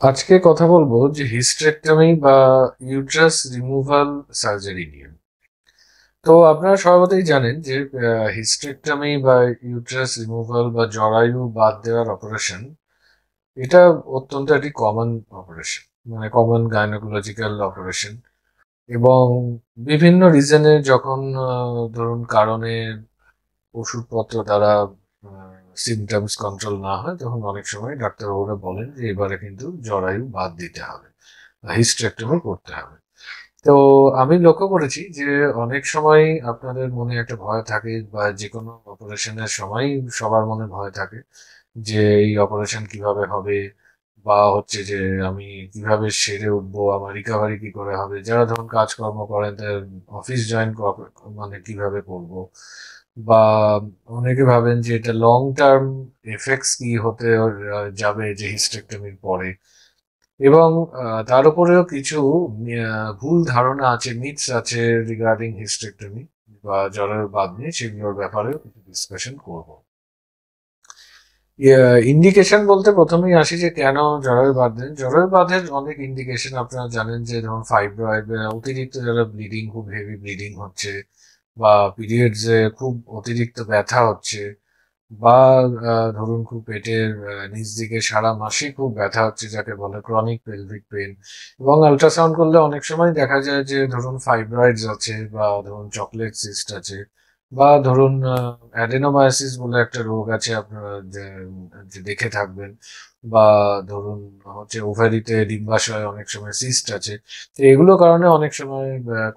আজকে কথা বলবো যে হিস্টেরেক্টমি বা ইউট্রাস রিমুভাল সার্জারি নিয়ে। তো আপনারা স্বভাবতই জানেন যে হিস্টেরেক্টমি বা ইউট্রাস রিমুভাল বা জরায়ু বাদ দেওয়ার অপারেশন এটা অত্যন্ত একটি কমন অপারেশন, মানে কমন গাইনোকোলজিক্যাল অপারেশন। এবং বিভিন্ন রিজনে যখন ধরুন কারণে ওষুধপত্র দ্বারা সিমটমস কন্ট্রোল না হয়, তখন অনেক সময় ডাক্তারবাবুরা বলেন যে এবারে কিন্তু জরায়ু বাদ দিতে হবে, হিস্টেরেক্টমি করতে হবে। তো আমি লক্ষ্য করেছি যে অনেক সময় আপনাদের মনে একটা ভয় থাকে, বা যে কোনো অপারেশনের সময় সবার মনে ভয় থাকে যে এই অপারেশন কিভাবে হবে, বা হচ্ছে যে আমি কিভাবে সেরে উঠবো, আমার রিকভারি কি করে হবে, যারা ধরুন কাজকর্ম করেন তার অফিস জয়েন মানে কিভাবে করব, বা অনেকে ভাবেন যে এটা লং টার্ম এফেক্টস কি হতে যাবে যে হিস্টেরেক্টমির পরে। এবং তার উপরেও কিছু ভুল ধারণা আছে, মিথস আছে রিগার্ডিং হিস্টেরেক্টমি বা জরায়ুর বাদ নিয়ে, সেগুলোর ব্যাপারেও কিছু ডিসকাশন করব। ইন্ডিকেশন বলতে প্রথমেই আসি যে কেন জরায়ু বাদ দেন। জরায়ু বাঁধের অনেক ইন্ডিকেশন আপনারা জানেন, যে ধরুন ফাইব্রয়েড, অতিরিক্ত যারা ব্লিডিং, খুব হেভি ব্লিডিং হচ্ছে, বা পিরিয়ডস এ খুব অতিরিক্ত ব্যথা হচ্ছে, বা ধরুন খুব পেটের নিচ দিকে সারা মাসে খুব ব্যথা হচ্ছে, যাকে বলে ক্রনিক পেলভিক পেন। এবং আল্ট্রাসাউন্ড করলে অনেক সময় দেখা যায় যে ধরুন ফাইব্রয়েডস আছে, বা ধরুন চকলেট সিস্ট আছে, বা ধরুন অ্যাডেনোমায়োসিস বলে একটা রোগ আছে আপনারা যে যে দেখে থাকবেন, বা ধরুন হচ্ছে ওভারিতে ডিম্বাশয় অনেক সময় সিস্ট আছে। তো এগুলো কারণে অনেক সময়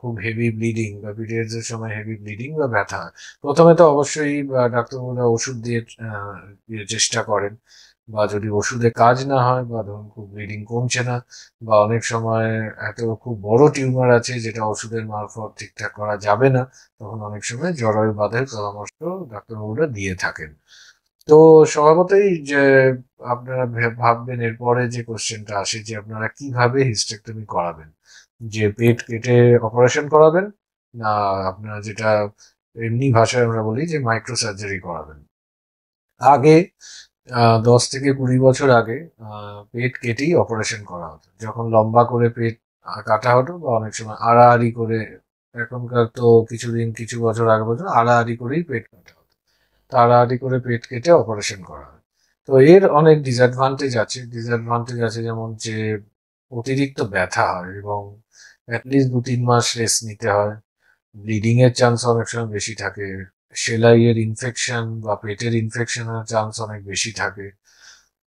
খুব হেভি ব্লিডিং বা পিরিয়ডস এর সময় হেভি ব্লিডিং বা ব্যথা হয়। প্রথমে তো অবশ্যই ডাক্তারবাবুরা ওষুধ দিয়ে চেষ্টা করেন, বা যদি ওষুধে কাজ না হয়, বা ধরুন খুব ব্লিডিং কমছে না, বা অনেক সময় এত খুব বড় টিউমার আছে যেটা ওষুধের মারফত ঠিকঠাক করা যাবে না, তখন অনেক সময় জরায়ু বাঁধের পরামর্শ ডাক্তারবাবুরা দিয়ে থাকেন। তো স্বভাবতই যে আপনারা ভাববেন এরপরে যে কোশ্চেনটা আসে, যে আপনারা কিভাবে হিস্টেরেক্টমি করাবেন, যে পেট কেটে অপারেশন করাবেন, না আপনারা যেটা এমনি ভাষায় আমরা বলি যে মাইক্রো সার্জারি করাবেন। আগে 10 থেকে 20 বছর আগে পেট কেটেই অপারেশন করা হতো, যখন লম্বা করে পেট কাটা হতো, বা অনেক সময় আড়াআড়ি করে। এখনকার তো কিছুদিন কিছু বছর আগে পর্যন্ত আড়াআড়ি করেই পেট কাটা হতো, তাড়াতাড়ি করে পেট কেটে অপারেশন করা হয়। তো এর অনেক ডিসঅ্যাডভান্টেজ আছে, যেমন যে অতিরিক্ত ব্যথা হয়, এবং অ্যাটলিস্ট 2-3 মাস রেস্ট নিতে হয়। ব্লিডিং এর চান্স অনেক সময় বেশি থাকে। সেলাইয়ের ইনফেকশন বা পেটের ইনফেকশনের চান্স অনেক বেশি থাকে।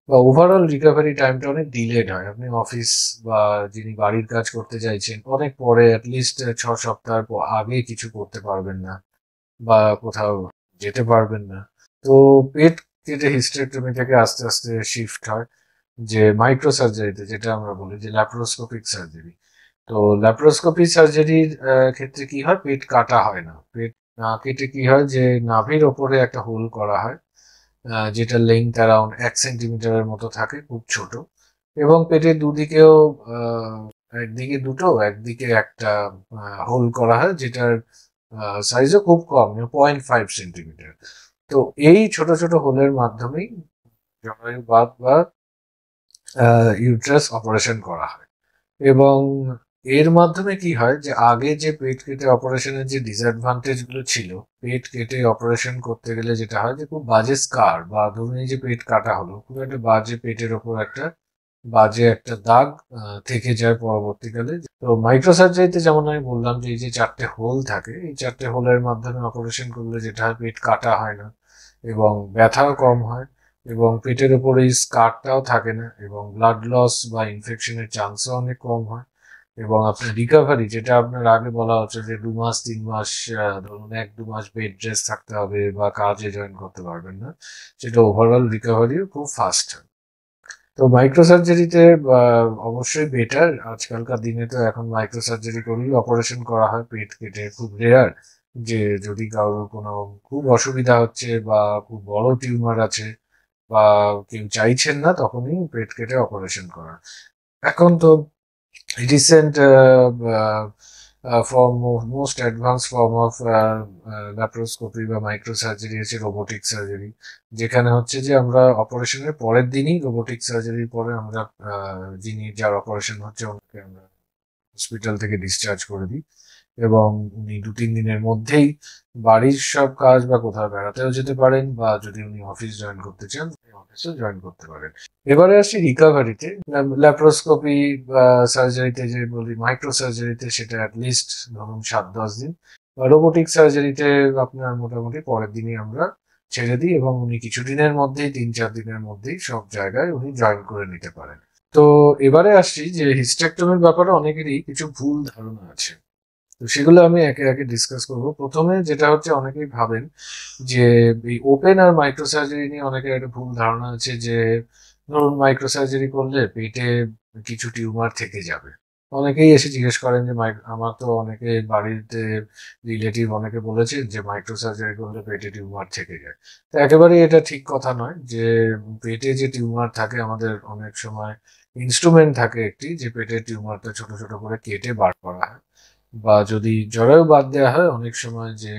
বা ওভারঅল রিকভারি টাইমটা অনেক ডিলেড হয়। আপনি অফিস বা যিনি বাড়ির কাজ করতে চাইছেন, অনেক পরে অ্যাটলিস্ট 6 সপ্তাহ আগে কিছু করতে পারবেন না, বা কোথাও যেতে পারবেন না। তো পেট কেটে হিস্টেরেক্টমি থেকে আস্তে আস্তে শিফট হয় যে মাইক্রো সার্জারিতে, যেটা আমরা বলি যে ল্যাপ্রোস্কোপিক সার্জারি। তো ল্যাপ্রোস্কোপি সার্জারির ক্ষেত্রে কি হয়, পেট কাটা হয় না। পেট না কেটে কি হয়, যে নাভির ওপরে একটা হোল করা হয়, যেটা লেন্থ অ্যারাউন্ড 1 সেন্টিমিটারের মতো থাকে, খুব ছোট। এবং পেটের দুদিকেও আহ, একদিকে দুটো, একদিকে একটা হোল করা হয়, যেটার সাইজও খুব কম, 0.5 সেন্টিমিটার। তো এই ছোট ছোট হোলের মাধ্যমেই জরায়ু বাত বা ইউট্রাস অপারেশন করা হয়। এবং এর মাধ্যমে কি হয়, যে আগে যে পেট কেটে অপারেশনের যে ডিসঅ্যাডভান্টেজ গুলো ছিল, পেট কেটে অপারেশন করতে গেলে যেটা হয়, যে খুব বাজে স্কার, বা ধরুন এই যে পেট কাটা হলো, খুব একটা বাজে পেটের ওপর একটা বাজে একটা দাগ থেকে যায় পরবর্তীকালে। তো মাইক্রোসার্জারিতে যেমন আমি বললাম যে এই যে 4টে হোল থাকে, এই 4টে হোলের মাধ্যমে অপারেশন করলে যেটা হয়, পেট কাটা হয় না, এবং ব্যথাও কম হয়, এবং পেটের ওপরে এই স্কারটাও থাকে না, এবং ব্লাড লস বা ইনফেকশনের চান্সও অনেক কম হয়। এবং আপনার রিকভারি, যেটা আপনার আগে বলা হচ্ছে যে 2 মাস 3 মাস, ধরুন 1-2 মাস বেড রেস্ট থাকতে হবে বা কাজে জয়েন করতে পারবেন না, সেটা ওভারঅল রিকভারিও খুব ফাস্ট হয়। তো মাইক্রো সার্জারিতে অবশ্যই বেটার। আজকালকার দিনে তো এখন মাইক্রো সার্জারি করলেই অপারেশন করা হয় পেট কেটে। খুব রেয়ার যে যদি কারোর কোনো খুব অসুবিধা হচ্ছে, বা খুব বড় টিউমার আছে, বা কেউ চাইছেন না, তখনই পেট কেটে অপারেশন করা। এখন তো recent form most advance form of laparoscopy বা মাইক্রো সার্জারি আছে রোবোটিক সার্জারি, যেখানে হচ্ছে যে আমরা অপারেশনের পরের দিনই, রোবোটিক সার্জারির পরে আমরা যিনি যার অপারেশন হচ্ছে ওনাকে আমরা হসপিটাল থেকে ডিসচার্জ করে দিই, এবং উনি 2-3 দিনের মধ্যেই বাড়ির সব কাজ বা কোথাও বেড়াতেও যেতে পারেন, বা যদি উনি অফিস জয়েন করতে চান অফিসেও জয়েন করতে পারেন। এবারে আসি রিকাভারিতে। ল্যাপ্রোস্কোপি বা সার্জারিতে যে বলি, মাইক্রো সার্জারিতে সেটা অ্যাটলিস্ট ধরুন 7-10 দিন, বা রোবোটিক সার্জারিতে আপনার মোটামুটি পরের দিনই আমরা ছেড়ে দিই, এবং উনি কিছুদিনের মধ্যেই 3-4 দিনের মধ্যেই সব জায়গায় উনি জয়েন করে নিতে পারেন। তো এবারে আসছি যে হিস্টেক্টমির ব্যাপারে অনেকেরই কিছু ভুল ধারণা আছে, তো সেগুলো আমি একে একে ডিসকাস করব। প্রথমে যেটা হচ্ছে, অনেকেই ভাবেন যে এই ওপেন আর মাইক্রো সার্জারি নিয়ে অনেকের একটা ভুল ধারণা আছে যে ধরুন মাইক্রো সার্জারি করলে পেটে কিছু টিউমার থেকে যাবে। অনেকেই এসে জিজ্ঞেস করেন যে আমার তো অনেকে বাড়িতে রিলেটিভ অনেকে বলেছেন যে মাইক্রো সার্জারি করলে পেটে টিউমার থেকে যায়। তো একেবারেই এটা ঠিক কথা নয় যে পেটে যে টিউমার থাকে, আমাদের অনেক সময় ইনস্ট্রুমেন্ট থাকে একটি, যে পেটের টিউমারটা ছোট ছোট করে কেটে বার করা হয়, বা যদি জরায়ু বাদ দেওয়া হয় অনেক সময় যে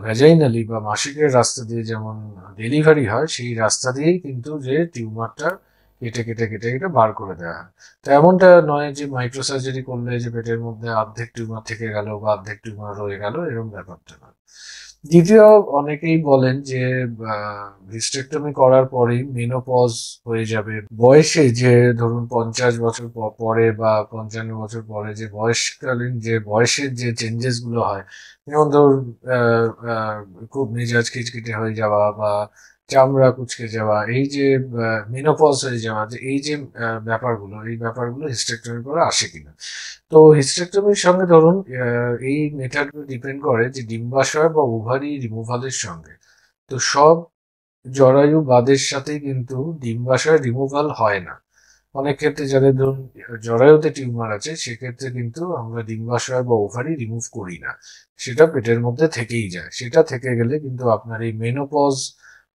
ভ্যাজাইনালি বা মাসিকের রাস্তা দিয়ে যেমন ডেলিভারি হয়, সেই রাস্তা দিয়েই কিন্তু যে টিউমারটা কেটে কেটে কেটে কেটে বার করে দেওয়া হয়। তো এমনটা নয় যে মাইক্রো সার্জারি করলে যে পেটের মধ্যে অর্ধেক টিউমার থেকে গেল বা অর্ধেক টিউমার রয়ে গেল, এরকম ব্যাপারটা নয়। দ্বিতীয়, অনেকেই বলেন যে হিস্টেক্টমি করার পরেই মেনোপজ হয়ে যাবে বয়সে, যে ধরুন 50 বছর পরে বা 55 বছর পরে যে বয়সকালীন যে বয়সের যে চেঞ্জেস গুলো হয়, যেমন ধরুন আহ, আহ, খুব মেজাজ খিটখিটে হয়ে যাওয়া বা চামড়া কুচকে যাওয়া, এই যে মেনোপজ হয়ে যাওয়া, যে এই যে এই ব্যাপারগুলো হিস্টেক্টমি করে আসে কিনা। তো হিস্টেক্টমির সঙ্গে ধরুন এই মেথডগুলো ডিপেন্ড করে যে ডিম্বাশয় বা ওভারি রিমুভালের সঙ্গে। তো সব জরায়ু বাদের সাথেই কিন্তু ডিম্বাশয় রিমুভাল হয় না। অনেক ক্ষেত্রে যাদের ধরুন জরায়ুতে টিউমার আছে, সেক্ষেত্রে কিন্তু আমরা ডিম্বাশয় বা ওভারি রিমুভ করি না, সেটা পেটের মধ্যে থেকেই যায়। সেটা থেকে গেলে কিন্তু আপনার এই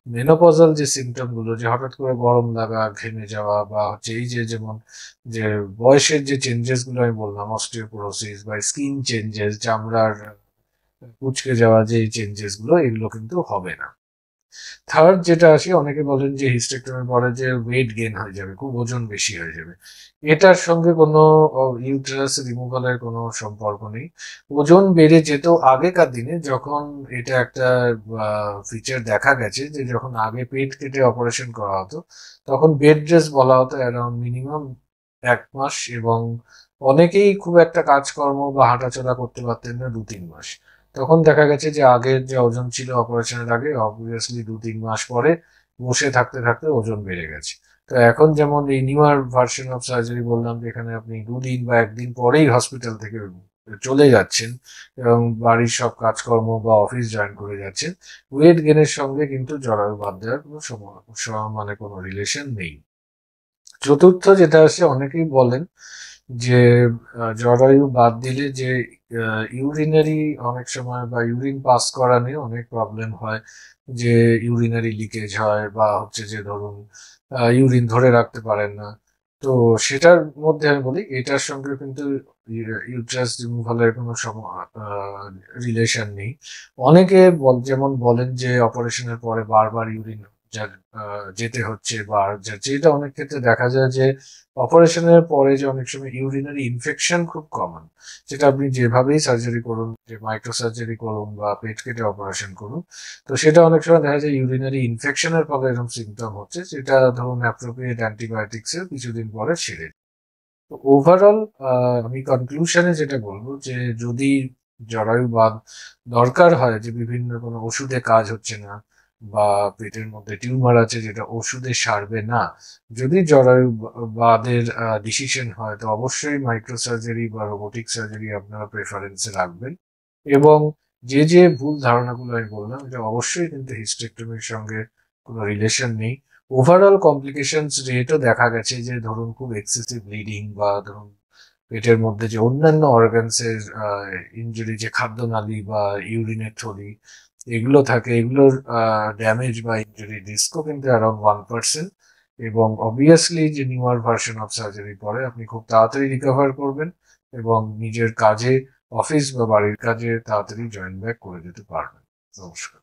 মেনোপজাল যে সিমটম গুলো, যে হঠাৎ করে গরম লাগা, ঘেমে যাওয়া, বা হচ্ছে এই যে যেমন যে বয়সের যে চেঞ্জেস গুলো আমি বললাম, অস্টিওপোরোসিস বা স্কিন চেঞ্জেস, চামড়ার কুঁচকে যাওয়া, যে চেঞ্জেস গুলো, এগুলো কিন্তু হবে না। থার্ড যেটা আসে, অনেকে বলেন যে হিস্টেক্টমির পরে যে ওয়েট গেইন হয়ে যাবে, খুব ওজন বেশি হয়ে যাবে। এটার সঙ্গে কোনো ইউটেরাস রিমুভালের কোনো সম্পর্ক নেই। ওজন বেড়ে যেত আগেকার দিনে, যখন এটা একটা ফিচার দেখা গেছে যে যখন আগে পেট কেটে অপারেশন করা হতো, তখন বেড রেস্ট বলা হতো অ্যারাউন্ড মিনিমাম 1 মাস, এবং অনেকেই খুব একটা কাজকর্ম বা হাঁটাচলা করতে পারতেন না 2-3 মাস। তখন দেখা গেছে যে আগের যে ওজন ছিল অপারেশনের আগে, অবভিয়াসলি 2-3 মাস পরে বসে থাকতে থাকতে ওজন বেড়ে গেছে। তো এখন যেমন এই নিউয়ার ভার্সন অফ সার্জারি বললাম, যেখানে আপনি 2 দিন বা 1 দিন পরেই হসপিটাল থেকে চলে যাচ্ছেন এবং বাড়ির সব কাজকর্ম বা অফিস জয়েন করে যাচ্ছেন, ওয়েট গেনের সঙ্গে কিন্তু জরায়ু বাদ দেওয়ার কোনো মানে কোনো রিলেশন নেই। চতুর্থ যেটা আছে, অনেকেই বলেন যে জরায়ু বাদ দিলে যে ইউরিনারি অনেক সময় বা ইউরিন পাস করা নিয়ে অনেক প্রবলেম হয়, যে ইউরিনারি লিকেজ হয়, বা হচ্ছে যে ধরুন ইউরিন ধরে রাখতে পারেন না। তো সেটার মধ্যে আমি বলি, এটার সঙ্গে কিন্তু ইউট্রাস রিমুভালের কোনো রিলেশন নেই। অনেকে যেমন বলেন যে অপারেশনের পরে বারবার ইউরিন যার যেতে হচ্ছে, বা যেটা অনেক ক্ষেত্রে দেখা যায় যে অপারেশনের পরে যে অনেক সময় ইউরিনারি ইনফেকশন খুব কমন, যেটা আপনি যেভাবেই সার্জারি করুন, যে মাইক্রো সার্জারি করুন বা পেট কেটে অপারেশন করুন, তো সেটা অনেক সময় দেখা যায় ইউরিনারি ইনফেকশনের ফলে এরকম সিমটম হচ্ছে, যেটা ধরুন অ্যাপ্রোপ্রিয়েট অ্যান্টিবায়োটিক্স এর কিছুদিন পরে সেরে। তো ওভারঅল আমি কনক্লুশনে যেটা বলবো, যে যদি জরায়ু বাদ দরকার হয়, যে বিভিন্ন কোনো ওষুধে কাজ হচ্ছে না, বা পেটের মধ্যে টিউমার আছে যেটা ওষুধে সারবে না, যদি জরায়ু বাদের ডিসিশন হয়, তো অবশ্যই মাইক্রো সার্জারি বা রোবোটিক সার্জারি আপনারা প্রেফারেন্সে রাখবেন। এবং যে যে ভুল ধারণাগুলো আমি বললাম, এটা অবশ্যই কিন্তু হিস্টেক্টমির সঙ্গে কোনো রিলেশন নেই। ওভারঅল কমপ্লিকেশনস রেটও দেখা গেছে, যে ধরুন খুব এক্সেসিভ ব্লিডিং, বা ধরুন পেটের মধ্যে যে অন্যান্য অর্গানসের ইনজুরি, যে খাদ্যনালী বা ইউরিনের থলি, এগুলো থাকে, এগুলোর ড্যামেজ বা ইনজুরি রিস্কও কিন্তু অ্যারাউন্ড 1%। এবং অবভিয়াসলি যে নিউয়ার ভার্সন অফ সার্জারি পরে আপনি খুব তাড়াতাড়ি রিকভার করবেন এবং নিজের কাজে অফিস বা বাড়ির কাজে তাড়াতাড়ি জয়েন ব্যাক করে যেতে পারবেন। নমস্কার।